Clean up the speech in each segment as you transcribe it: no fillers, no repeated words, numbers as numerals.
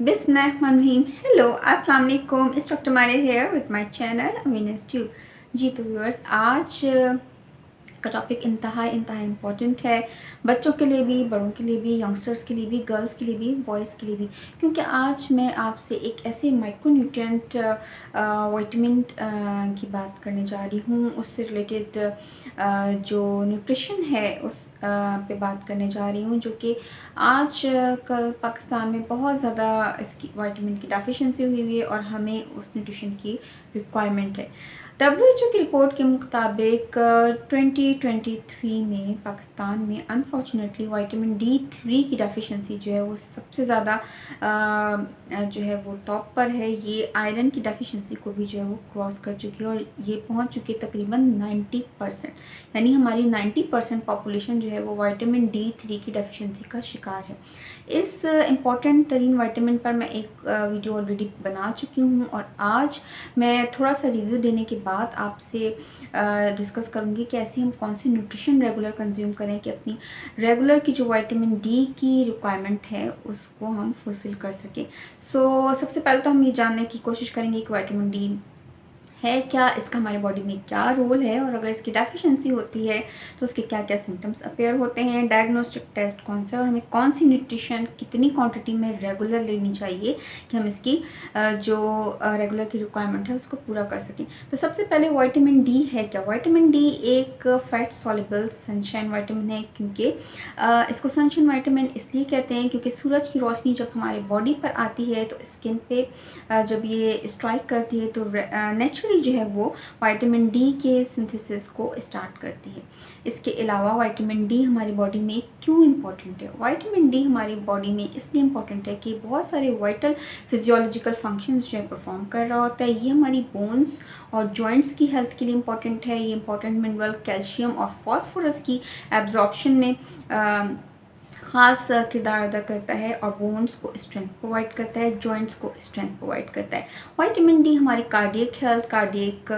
बिस्मिल्लाहिर्रहमानिर्रहीम। हेलो, अस्सलाम वालेकुम। Is doctor Maria here with my channel Amina's tube. जी तो व्यूअर्स, आज का टॉपिक इंतहा इम्पॉर्टेंट है, बच्चों के लिए भी, बड़ों के लिए भी, यंगस्टर्स के लिए भी, गर्ल्स के लिए भी, बॉयज़ के लिए भी। क्योंकि आज मैं आपसे एक ऐसे माइक्रोन्यूट्रिएंट विटामिन की बात करने जा रही हूँ। उससे रिलेटेड जो न्यूट्रिशन है उस पे बात करने जा रही हूँ, जो कि आज कल पाकिस्तान में बहुत ज़्यादा इसकी विटामिन की डेफिशिएंसी हुई है और हमें उस न्यूट्रिशन की रिक्वायरमेंट है। WHO की रिपोर्ट के मुताबिक 2023 में पाकिस्तान में अनफॉर्चुनेटली विटामिन D3 की डेफिशिएंसी जो है वो सबसे ज़्यादा जो है वो टॉप पर है। ये आयरन की डेफिशिएंसी को भी जो है वो क्रॉस कर चुकी है और ये पहुंच चुकी है तकरीबन 90%। यानी हमारी 90% पॉपुलेशन जो है वो विटामिन D3 की डेफिशिएंसी का शिकार है। इस इम्पॉर्टेंट तरीन विटामिन पर मैं एक वीडियो ऑलरेडी बना चुकी हूँ और आज मैं थोड़ा सा रिव्यू देने के बाद आपसे डिस्कस करूँगी कि ऐसी हम कौन सी न्यूट्रिशन रेगुलर कंज्यूम करें कि अपनी रेगुलर की जो विटामिन डी की रिक्वायरमेंट है उसको हम फुलफ़िल कर सकें। सबसे पहले तो हम ये जानने की कोशिश करेंगे कि विटामिन डी है क्या, इसका हमारे बॉडी में क्या रोल है और अगर इसकी डेफिशिएंसी होती है तो उसके क्या क्या सिम्टम्स अपेयर होते हैं, डायग्नोस्टिक टेस्ट कौन सा है और हमें कौन सी न्यूट्रिशन कितनी क्वांटिटी में रेगुलर लेनी चाहिए कि हम इसकी जो रेगुलर की रिक्वायरमेंट है उसको पूरा कर सकें। तो सबसे पहले विटामिन डी है क्या। विटामिन डी एक फैट सॉल्युबल सनशाइन विटामिन है, क्योंकि इसको सनशाइन विटामिन इसलिए कहते हैं क्योंकि सूरज की रोशनी जब हमारे बॉडी पर आती है तो स्किन पे जब ये स्ट्राइक करती है तो नेचुरली जो है वो विटामिन डी के सिंथेसिस को स्टार्ट करती है। इसके अलावा विटामिन डी हमारी बॉडी में क्यों इम्पॉर्टेंट है। विटामिन डी हमारी बॉडी में इसलिए इम्पॉर्टेंट है कि बहुत सारे वाइटल फिजियोलॉजिकल फंक्शंस जो है परफॉर्म कर रहा होता है। ये हमारी बोन्स और जॉइंट्स की हेल्थ के लिए इम्पॉर्टेंट है। ये इंपॉर्टेंट मिनरल कैल्शियम और फॉस्फोरस की एब्जॉर्प्शन में ख़ास किरदार अदा करता है और बोन्स को स्ट्रेंथ प्रोवाइड करता है, जॉइंट्स को स्ट्रेंथ प्रोवाइड करता है। विटामिन डी हमारी cardiac health, cardiac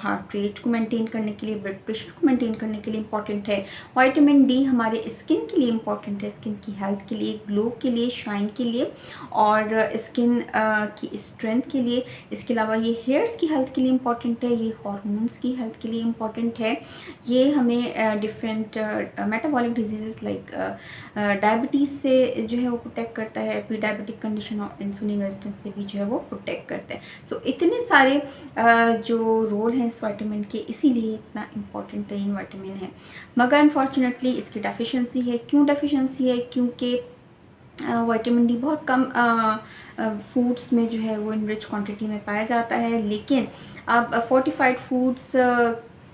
heart rate को मेंटेन करने के लिए, ब्लड प्रेशर को मेंटेन करने के लिए इम्पॉर्टेंट है। विटामिन डी हमारे स्किन के लिए इम्पॉर्टेंट है, स्किन की हेल्थ के लिए, ग्लो के लिए, शाइन के लिए और स्किन की स्ट्रेंथ के लिए। इसके अलावा ये हेयर्स की हेल्थ के लिए इम्पॉर्टेंट है, ये हॉर्मोन्स की हेल्थ के लिए इम्पॉर्टेंट है। ये हमें different metabolic disease like diabetes से जो है वो प्रोटेक्ट करता है, प्री डायबिटिक कंडीशन और इंसुलिन रेजिस्टेंस से भी जो है वो प्रोटेक्ट करता है। इतने सारे जो रोल हैं इस विटामिन के, इसीलिए इतना इम्पॉर्टेंट तरीन विटामिन है। मगर अनफॉर्चुनेटली इसकी डेफिशिएंसी है। क्यों डेफिशिएंसी है? क्योंकि विटामिन डी बहुत कम फूड्स में जो है वो इन रिच क्वांटिटी में पाया जाता है, लेकिन अब फोर्टिफाइड फूड्स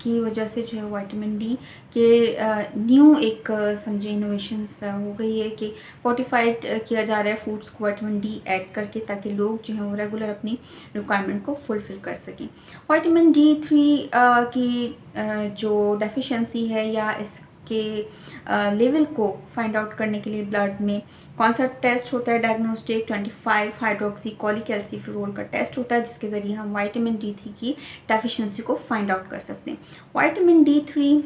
की वजह से जो है विटामिन डी के न्यू एक समझे इनोवेशंस हो गई है कि फोर्टिफाइड किया जा रहा है फूड्स को विटामिन डी ऐड करके, ताकि लोग जो है वो रेगुलर अपनी रिक्वायरमेंट को फुलफ़िल कर सकें। विटामिन D3 की जो डेफिशिएंसी है या इसके लेवल को फाइंड आउट करने के लिए ब्लड में कौन सा टेस्ट होता है, डायग्नोस्टिक 25 हाइड्रोक्सी कॉलीकैल्सिफेरोल का टेस्ट होता है, जिसके ज़रिए हम विटामिन D3 की डेफिशिएंसी को फाइंड आउट कर सकते हैं। विटामिन D3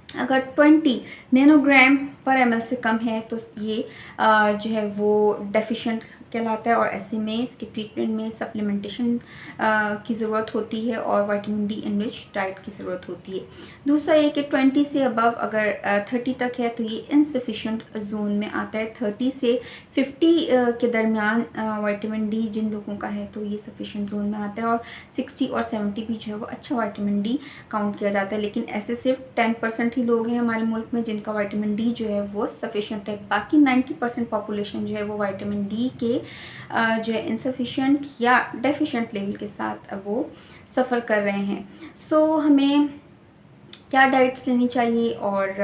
अगर 20 नैनोग्राम पर ml से कम है तो ये जो है वो डेफिशिएंट कहलाता है और ऐसे में इसके ट्रीटमेंट में सप्लीमेंटेशन की ज़रूरत होती है और विटामिन डी इनरिच डाइट की ज़रूरत होती है। दूसरा ये कि 20 से अबव अगर 30 तक है तो ये इनसफिशिएंट जोन में आता है। 30 से 50 के दरमियान विटामिन डी जिन लोगों का है तो ये सफिशिएंट जोन में आता है और 60 और 70 भी जो है वो अच्छा विटामिन डी काउंट किया जाता है। लेकिन ऐसे सिर्फ 10% ही लोग हैं हमारे मुल्क में जिनका विटामिन डी जो है वो सफिशिएंट है। बाकी 90% पॉपुलेशन जो है वो विटामिन डी के जो है इनसफिशिएंट या डेफिशिएंट लेवल के साथ वो सफ़र कर रहे हैं। हमें क्या डाइट्स लेनी चाहिए और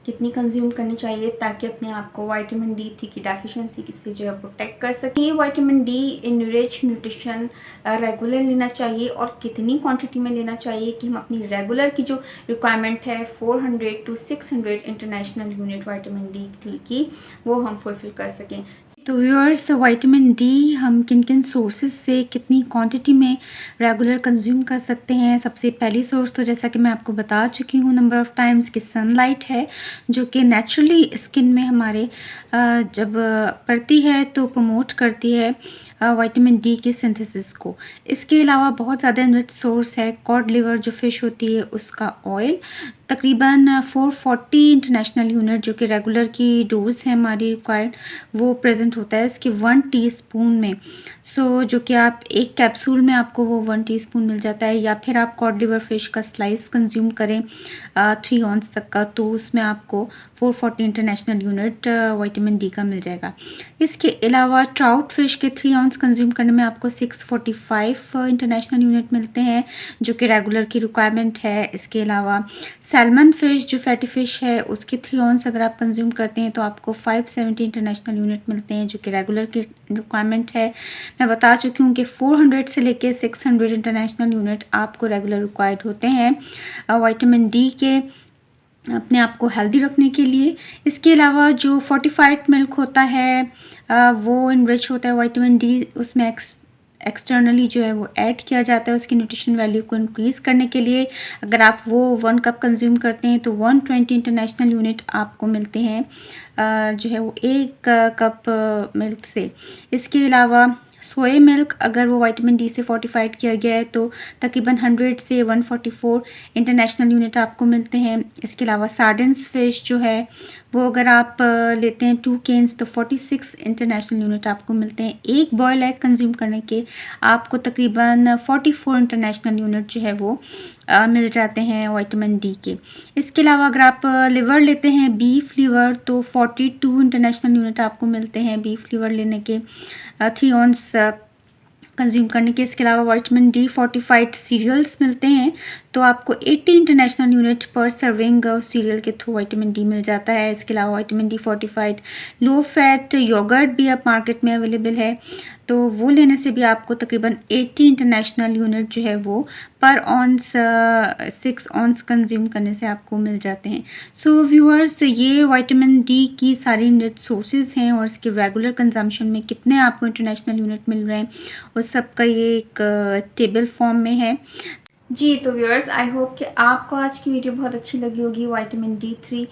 कितनी कंज्यूम करनी चाहिए ताकि अपने आप को विटामिन D3 की डेफिशिएंसी से जो है प्रोटेक्ट कर सकें। ये vitamin D enrich nutrition regular लेना चाहिए और कितनी क्वांटिटी में लेना चाहिए कि हम अपनी रेगुलर की जो रिक्वायरमेंट है 400 to 600 international unit vitamin D3 की वो हम फुलफ़िल कर सकें। तो व्यूअर्स, विटामिन डी हम किन किन सोर्सेज से कितनी क्वांटिटी में रेगुलर कंज्यूम कर सकते हैं। सबसे पहली सोर्स तो जैसा कि मैं आपको बता चुकी हूँ नंबर ऑफ़ टाइम्स कि सनलाइट है। जो कि नेचुरली स्किन में हमारे जब पड़ती है तो प्रमोट करती है विटामिन डी की सिंथेसिस को। इसके अलावा बहुत ज़्यादा इनरिच सोर्स है कॉड लिवर जो फ़िश होती है उसका ऑयल, तकरीबन 440 इंटरनेशनल यूनिट जो कि रेगुलर की डोज़ है हमारी रिक्वायर्ड, वो प्रेज़ेंट होता है इसके 1 टीस्पून में। जो कि आप एक कैप्सूल में आपको वो 1 टीस्पून मिल जाता है, या फिर आप कॉड लिवर फ़िश का स्लाइस कंज्यूम करें 3 ऑन्स तक का, तो उसमें आपको 440 इंटरनेशनल यूनिट विटामिन डी का मिल जाएगा। इसके अलावा ट्राउट फ़िश के 3 ऑन्स कंज्यूम करने में आपको 645 इंटरनेशनल यूनिट मिलते हैं, जो कि रेगुलर की रिक्वायरमेंट है। इसके अलावा सैल्मन फ़िश जो फैटी फ़िश है उसके 3 ऑन्स अगर आप कंज्यूम करते हैं तो आपको 570 इंटरनेशनल यूनिट मिलते हैं, जो कि रेगुलर की रिक्वायरमेंट है। मैं बता चुकी हूँ कि 400 से लेके 600 इंटरनेशनल यूनिट आपको रेगुलर रिक्वायर्ड होते हैं विटामिन डी के, अपने आप को हेल्दी रखने के लिए। इसके अलावा जो फोर्टिफाइड मिल्क होता है वो इनरिच होता है विटामिन डी, उसमें एक्सटर्नली जो है वो ऐड किया जाता है उसकी न्यूट्रिशन वैल्यू को इंक्रीज़ करने के लिए। अगर आप वो 1 कप कंज्यूम करते हैं तो 120 इंटरनेशनल यूनिट आपको मिलते हैं जो है वो 1 कप मिल्क से। इसके अलावा सोया मिल्क अगर वो विटामिन डी से फोर्टिफाइड किया गया है तो तकरीबन 100 से 144 इंटरनेशनल यूनिट आपको मिलते हैं। इसके अलावा सार्डिन्स फ़िश जो है वो अगर आप लेते हैं 2 केन्स तो 46 इंटरनेशनल यूनिट आपको मिलते हैं। एक बॉयल एग कंज्यूम करने के आपको तकरीबन 44 इंटरनेशनल यूनिट जो है वो मिल जाते हैं विटामिन डी के। इसके अलावा अगर आप लिवर लेते हैं बीफ लिवर तो 42 इंटरनेशनल यूनिट आपको मिलते हैं बीफ लिवर लेने के 3 ऑन्स कंज्यूम करने के। इसके अलावा विटामिन डी फोर्टिफाइड सीरियल्स मिलते हैं तो आपको 80 इंटरनेशनल यूनिट पर सर्विंग सीरियल के थ्रू विटामिन डी मिल जाता है। इसके अलावा vitamin D fortified low fat yoghurt भी अब मार्केट में अवेलेबल है, तो वो लेने से भी आपको तकरीबन 80 इंटरनेशनल यूनिट जो है वो पर ऑन्स 6 ऑन्स कंज्यूम करने से आपको मिल जाते हैं। सो व्यूअर्स, ये विटामिन डी की सारी रिच सोर्सेज हैं और इसके रेगुलर कंजम्पशन में कितने आपको इंटरनेशनल यूनिट मिल रहे हैं उस सब का ये एक टेबल फॉर्म में है जी। तो व्यूअर्स, आई होप कि आपको आज की वीडियो बहुत अच्छी लगी होगी विटामिन डी 3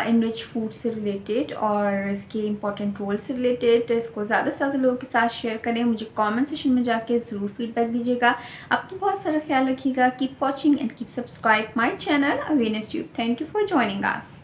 इनरिच फूड से रिलेटेड और इसके इंपॉर्टेंट रोल से रिलेटेड। इसको ज़्यादा से ज़्यादा लोगों के साथ शेयर करें, मुझे कमेंट सेक्शन में जाके ज़रूर फीडबैक दीजिएगा। अपना बहुत सारा ख्याल रखिएगा। Keep watching and keep subscribe my channel awareness tube. Thank you for joining us.